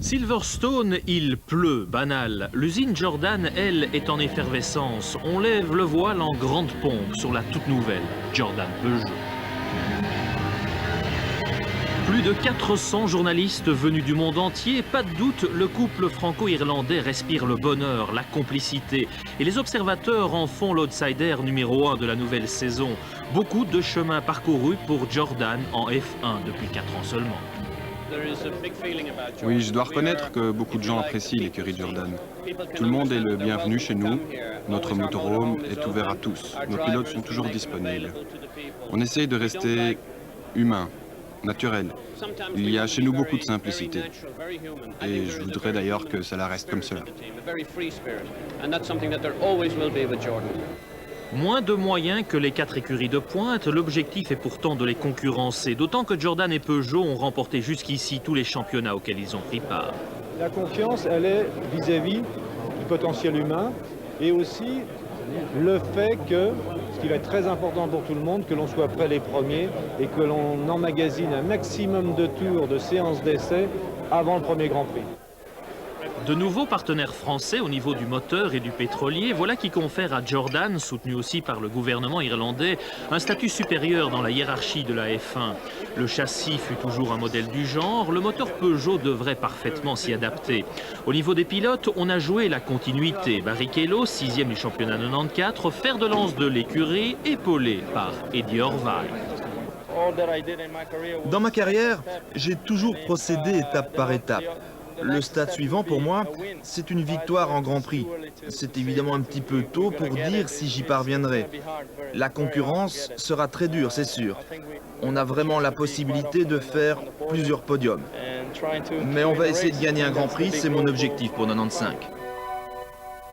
Silverstone, il pleut, banal. L'usine Jordan, elle, est en effervescence. On lève le voile en grande pompe sur la toute nouvelle Jordan Peugeot. Plus de 400 journalistes venus du monde entier, pas de doute, le couple franco-irlandais respire le bonheur, la complicité. Et les observateurs en font l'outsider numéro 1 de la nouvelle saison. Beaucoup de chemin parcouru pour Jordan en F1 depuis 4 ans seulement. Oui, je dois reconnaître que beaucoup de gens apprécient l'écurie Jordan. Tout le monde est le bienvenu chez nous. Notre motorhome est ouvert à tous. Nos pilotes sont toujours disponibles. On essaye de rester humain, naturel. Il y a chez nous beaucoup de simplicité. Et je voudrais d'ailleurs que cela reste comme cela. Moins de moyens que les 4 écuries de pointe, l'objectif est pourtant de les concurrencer, d'autant que Jordan et Peugeot ont remporté jusqu'ici tous les championnats auxquels ils ont pris part. La confiance, elle est vis-à-vis du potentiel humain et aussi le fait que, ce qui va être très important pour tout le monde, que l'on soit près les premiers et que l'on emmagasine un maximum de tours, de séances d'essai avant le premier Grand Prix. De nouveaux partenaires français au niveau du moteur et du pétrolier, voilà qui confère à Jordan, soutenu aussi par le gouvernement irlandais, un statut supérieur dans la hiérarchie de la F1. Le châssis fut toujours un modèle du genre, le moteur Peugeot devrait parfaitement s'y adapter. Au niveau des pilotes, on a joué la continuité. Barrichello, 6e du championnat 94, fer de lance de l'écurie, épaulé par Eddie Orvaille. Dans ma carrière, j'ai toujours procédé étape par étape. Le stade suivant, pour moi, c'est une victoire en Grand Prix. C'est évidemment un petit peu tôt pour dire si j'y parviendrai. La concurrence sera très dure, c'est sûr. On a vraiment la possibilité de faire plusieurs podiums. Mais on va essayer de gagner un Grand Prix, c'est mon objectif pour 95.